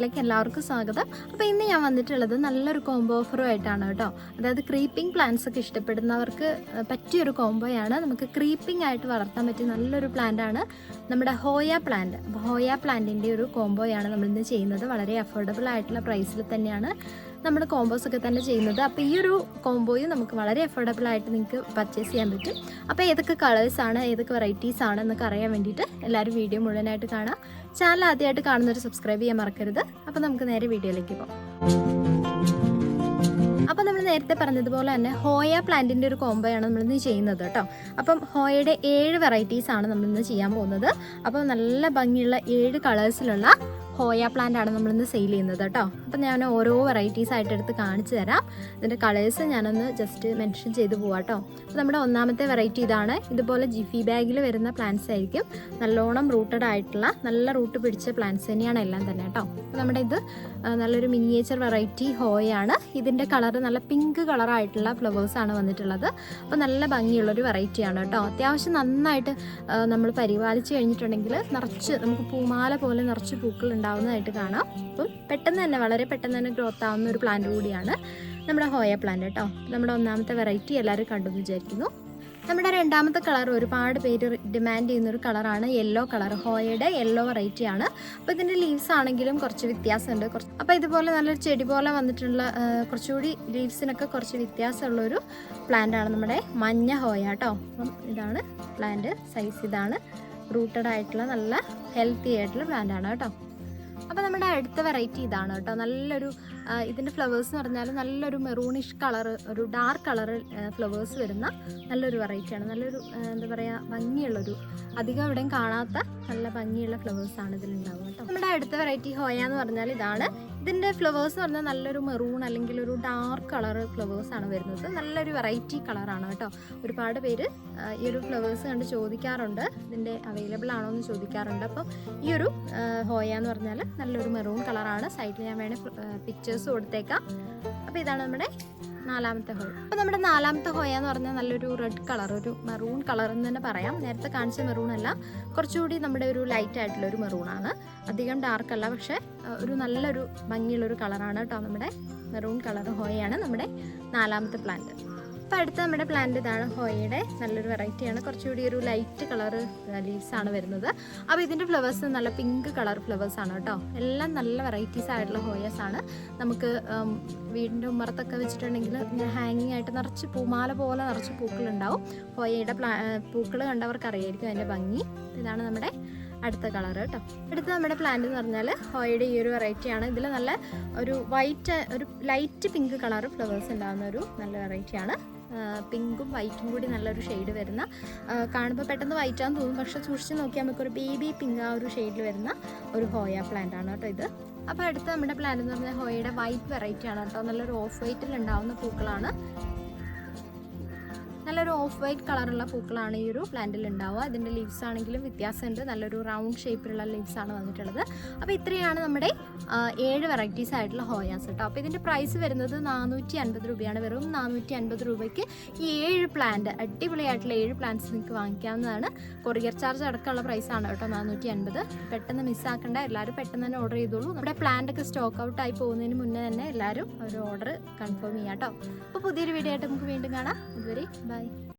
വീഡിയോയിലേക്ക് എല്ലാവർക്കും സ്വാഗതം. അപ്പോൾ ഇന്ന് ഞാൻ വന്നിട്ടുള്ളത് നല്ലൊരു കോംബോ ഓഫറുമായിട്ടാണ് കേട്ടോ. അതായത് ക്രീപ്പിംഗ് പ്ലാന്റ്സ് ഒക്കെ ഇഷ്ടപ്പെടുന്നവർക്ക് പറ്റിയൊരു കോംബോയാണ്. നമുക്ക് ക്രീപ്പിംഗ് ആയിട്ട് വളർത്താൻ പറ്റിയ നല്ലൊരു പ്ലാന്റാണ് നമ്മുടെ ഹോയ പ്ലാന്റ്. അപ്പോൾ ഹോയ പ്ലാന്റിൻ്റെ ഒരു കോംബോയാണ് നമ്മളിന്ന് ചെയ്യുന്നത്. വളരെ അഫോർഡബിൾ ആയിട്ടുള്ള പ്രൈസിൽ തന്നെയാണ് നമ്മൾ കോംബോസ് ഒക്കെ തന്നെ ചെയ്യുന്നത്. അപ്പോൾ ഈ ഒരു കോംബോയും നമുക്ക് വളരെ അഫോർഡബിൾ ആയിട്ട് നിങ്ങൾക്ക് പർച്ചേസ് ചെയ്യാൻ പറ്റും. അപ്പോൾ ഏതൊക്കെ കളേഴ്സാണ്, ഏതൊക്കെ വെറൈറ്റീസ് ആണ് എന്നൊക്കെ അറിയാൻ വേണ്ടിയിട്ട് എല്ലാവരും വീഡിയോ മുഴുവനായിട്ട് കാണാം. ചാനൽ ആദ്യമായിട്ട് കാണുന്നവർ സബ്സ്ക്രൈബ് ചെയ്യാൻ മറക്കരുത്. അപ്പോൾ നമുക്ക് നേരെ വീഡിയോയിലേക്ക് പോകാം. അപ്പോൾ നമ്മൾ നേരത്തെ പറഞ്ഞതുപോലെ തന്നെ ഹോയ പ്ലാന്റിൻ്റെ ഒരു കോംബോയാണ് നമ്മളിന്ന് ചെയ്യുന്നത് കേട്ടോ. അപ്പം ഹോയയുടെ 7 വെറൈറ്റീസാണ് നമ്മളിന്ന് ചെയ്യാൻ പോകുന്നത്. അപ്പോൾ നല്ല ഭംഗിയുള്ള 7 കളേഴ്സിലുള്ള ഹോയ പ്ലാന്റ് ആണ് നമ്മളിന്ന് സെയിൽ ചെയ്യുന്നത് കേട്ടോ. അപ്പം ഞാൻ ഓരോ വെറൈറ്റീസ് ആയിട്ട് എടുത്ത് കാണിച്ചു തരാം. ഇതിൻ്റെ കളേഴ്സ് ഞാനൊന്ന് ജസ്റ്റ് മെൻഷൻ ചെയ്ത് പോവാം കേട്ടോ. അപ്പോൾ നമ്മുടെ ഒന്നാമത്തെ വെറൈറ്റി ഇതാണ്. ഇതുപോലെ ജിഫി ബാഗിൽ വരുന്ന പ്ലാന്റ്സ് ആയിരിക്കും. നല്ലോണം റൂട്ടഡ് ആയിട്ടുള്ള നല്ല റൂട്ട് പിടിച്ച പ്ലാന്റ്സ് തന്നെയാണ് എല്ലാം തന്നെ കേട്ടോ. അപ്പോൾ നമ്മുടെ ഇത് നല്ലൊരു മിനിയേച്ചർ വെറൈറ്റി ഹോയാണ്. ഇതിൻ്റെ കളർ നല്ല പിങ്ക് കളറായിട്ടുള്ള ഫ്ലവേഴ്സാണ് വന്നിട്ടുള്ളത്. അപ്പോൾ നല്ല ഭംഗിയുള്ളൊരു വെറൈറ്റിയാണ് കേട്ടോ. അത്യാവശ്യം നന്നായിട്ട് നമ്മൾ പരിപാലിച്ച് കഴിഞ്ഞിട്ടുണ്ടെങ്കിൽ നിറച്ച് നമുക്ക് പൂമാല പോലെ നിറച്ച് പൂക്കൾ ഉണ്ടാവുന്നതായിട്ട് കാണാം. അപ്പം പെട്ടെന്ന് തന്നെ വളരെ പെട്ടെന്ന് തന്നെ ഗ്രോത്ത് ആവുന്ന ഒരു പ്ലാന്റ് കൂടിയാണ് നമ്മുടെ ഹോയ പ്ലാന്റ് കേട്ടോ. നമ്മുടെ ഒന്നാമത്തെ വെറൈറ്റി എല്ലാവരും കണ്ടെന്ന് വിചാരിക്കുന്നു. നമ്മുടെ രണ്ടാമത്തെ കളർ ഒരുപാട് പേര് ഡിമാൻഡ് ചെയ്യുന്നൊരു കളറാണ് യെല്ലോ കളർ. ഹോയയുടെ യെല്ലോ വെറൈറ്റി ആണ്. അപ്പോൾ ഇതിൻ്റെ ലീവ്സ് ആണെങ്കിലും കുറച്ച് വ്യത്യാസമുണ്ട്. അപ്പോൾ ഇതുപോലെ നല്ലൊരു ചെടി പോലെ വന്നിട്ടുള്ള കുറച്ചുകൂടി ലീവ്സിനൊക്കെ കുറച്ച് വ്യത്യാസമുള്ളൊരു പ്ലാന്റ് ആണ് നമ്മുടെ മഞ്ഞ ഹോയ കേട്ടോ. അപ്പം ഇതാണ് പ്ലാന്റ് സൈസ്. ഇതാണ് റൂട്ടഡ് ആയിട്ടുള്ള നല്ല ഹെൽത്തി ആയിട്ടുള്ള പ്ലാന്റ് ആണ് കേട്ടോ. അപ്പോൾ നമ്മുടെ അടുത്ത വെറൈറ്റി ഇതാണ് കേട്ടോ. നല്ലൊരു ഇതിൻ്റെ ഫ്ലവേഴ്സ് എന്ന് പറഞ്ഞാൽ നല്ലൊരു മെറൂണിഷ് കളർ, ഒരു ഡാർക്ക് കളർ ഫ്ലവേഴ്സ് വരുന്ന നല്ലൊരു വെറൈറ്റിയാണ്. നല്ലൊരു എന്താ പറയുക, ഭംഗിയുള്ളൊരു, അധികം എവിടെയും കാണാത്ത നല്ല ഭംഗിയുള്ള ഫ്ലവേഴ്സാണ് ഇതിലുണ്ടാവുക കേട്ടോ. നമ്മുടെ അടുത്ത വെറൈറ്റി ഹോയ എന്ന് പറഞ്ഞാൽ ഇതാണ്. ഇതിൻ്റെ ഫ്ലവേഴ്സ് എന്ന് പറഞ്ഞാൽ നല്ലൊരു മെറൂൺ അല്ലെങ്കിൽ ഒരു ഡാർക്ക് കളർ ഫ്ലവേഴ്സാണ് വരുന്നത്. നല്ലൊരു വെറൈറ്റി കളറാണ് കേട്ടോ. ഒരുപാട് പേര് ഈ ഒരു ഫ്ലവേഴ്സ് കണ്ട് ചോദിക്കാറുണ്ട്, ഇതിൻ്റെ അവൈലബിൾ ആണോ എന്ന് ചോദിക്കാറുണ്ട്. അപ്പം ഈ ഒരു ഹോയ എന്ന് പറഞ്ഞാൽ നല്ലൊരു മെറൂൺ കളറാണ്. സൈഡിൽ ഞാൻ വേണേൽ പിക്ചേഴ്സ് കൊടുത്തേക്കാം. അപ്പോൾ ഇതാണ് നമ്മുടെ നാലാമത്തെ ഹോയ. അപ്പോൾ നമ്മുടെ നാലാമത്തെ ഹോയ എന്ന് പറഞ്ഞാൽ നല്ലൊരു റെഡ് കളർ, ഒരു മെറൂൺ കളർ എന്ന് തന്നെ പറയാം. നേരത്തെ കാണിച്ച മെറൂൺ അല്ല, കുറച്ചുകൂടി നമ്മുടെ ഒരു ലൈറ്റ് ആയിട്ടുള്ള ഒരു മെറൂണാണ്. അധികം ഡാർക്ക് അല്ല, പക്ഷേ ഒരു നല്ലൊരു ഭംഗിയുള്ളൊരു കളറാണ് കേട്ടോ. നമ്മുടെ മെറൂൺ കളർ ഹോയയാണ് നമ്മുടെ നാലാമത്തെ പ്ലാന്റ്. അപ്പോൾ അടുത്ത നമ്മുടെ പ്ലാന്റ് ഇതാണ്. ഹോയയുടെ നല്ലൊരു വെറൈറ്റിയാണ്. കുറച്ചുകൂടി ഒരു ലൈറ്റ് കളർ ലീവ്സ് ആണ് വരുന്നത്. അപ്പോൾ ഇതിൻ്റെ ഫ്ലവേഴ്സ് നല്ല പിങ്ക് കളർ ഫ്ലവേഴ്സ് ആണ് കേട്ടോ. എല്ലാം നല്ല വെറൈറ്റീസ് ആയിട്ടുള്ള ഹോയസ് ആണ്. നമുക്ക് വീടിൻ്റെ ഉമ്മറത്തൊക്കെ വെച്ചിട്ടുണ്ടെങ്കിൽ ഹാങ്ങിങ് ആയിട്ട് നിറച്ച് പൂമാല പോലെ നിറച്ച് പൂക്കളുണ്ടാവും. ഹോയയുടെ പൂക്കൾ കണ്ടവർക്ക് അറിയായിരിക്കും അതിൻ്റെ ഭംഗി. ഇതാണ് നമ്മുടെ അടുത്ത കളർ കേട്ടോ. അടുത്ത നമ്മുടെ പ്ലാന്റ് എന്ന് പറഞ്ഞാൽ ഹോയയുടെ ഈ ഒരു വെറൈറ്റിയാണ്. ഇതിൽ നല്ല ഒരു വൈറ്റ്, ഒരു ലൈറ്റ് പിങ്ക് കളർ ഫ്ലവേഴ്സ് ഉണ്ടാകുന്ന ഒരു നല്ല വെറൈറ്റിയാണ്. പിങ്കും വൈറ്റും കൂടി നല്ലൊരു ഷെയ്ഡ് വരുന്ന, കാണുമ്പോൾ പെട്ടെന്ന് വൈറ്റാന്ന് തോന്നും, പക്ഷെ സൂക്ഷിച്ച് നോക്കിയാൽ നമുക്കൊരു ബേബി പിങ്ക് ആ ഒരു ഷെയ്ഡിൽ വരുന്ന ഒരു ഹോയ പ്ലാന്റ് ആണ് കേട്ടോ ഇത്. അപ്പോൾ അടുത്ത നമ്മുടെ പ്ലാന്റ് എന്ന് പറഞ്ഞാൽ ഹോയയുടെ വൈറ്റ് വെറൈറ്റി ആണ് കേട്ടോ. നല്ലൊരു ഓഫ് വൈറ്റിൽ ഉണ്ടാകുന്ന പൂക്കളാണ്. നല്ലൊരു ഓഫ് വൈറ്റ് കളറുള്ള പൂക്കളാണ് ഈ ഒരു പ്ലാന്റിൽ ഉണ്ടാവുക. ഇതിൻ്റെ ലീവ്സ് ആണെങ്കിലും വ്യത്യാസമുണ്ട്. നല്ലൊരു റൗണ്ട് ഷേപ്പിലുള്ള ലീവ്സ് ആണ് വന്നിട്ടുള്ളത്. അപ്പോൾ ഇത്രയാണ് നമ്മുടെ 7 വെറൈറ്റീസ് ആയിട്ടുള്ള ഹോയാസ് കേട്ടോ. അപ്പോൾ ഇതിൻ്റെ പ്രൈസ് വരുന്നത് 450 രൂപയാണ്. വെറും 450 രൂപയ്ക്ക് ഈ 7 പ്ലാന്റ്, അടിപൊളിയായിട്ടുള്ള 7 പ്ലാന്റ്സ് നിങ്ങൾക്ക് വാങ്ങിക്കാവുന്നതാണ്. കൊറിയർ ചാർജ് അടക്കമുള്ള പ്രൈസാണ് കേട്ടോ 450. പെട്ടെന്ന് മിസ്സാക്കേണ്ട, എല്ലാവരും പെട്ടെന്ന് തന്നെ ഓർഡർ ചെയ്തോളൂ. നമ്മുടെ പ്ലാന്റ് ഒക്കെ സ്റ്റോക്ക് ഔട്ട് ആയി പോകുന്നതിന് മുന്നേ തന്നെ എല്ലാവരും ഒരു ഓർഡർ കൺഫേം ചെയ്യാം കേട്ടോ. അപ്പോൾ പുതിയൊരു വീഡിയോ ആയിട്ട് നമുക്ക് വീണ്ടും കാണാം. അതുവരെ ബൈ.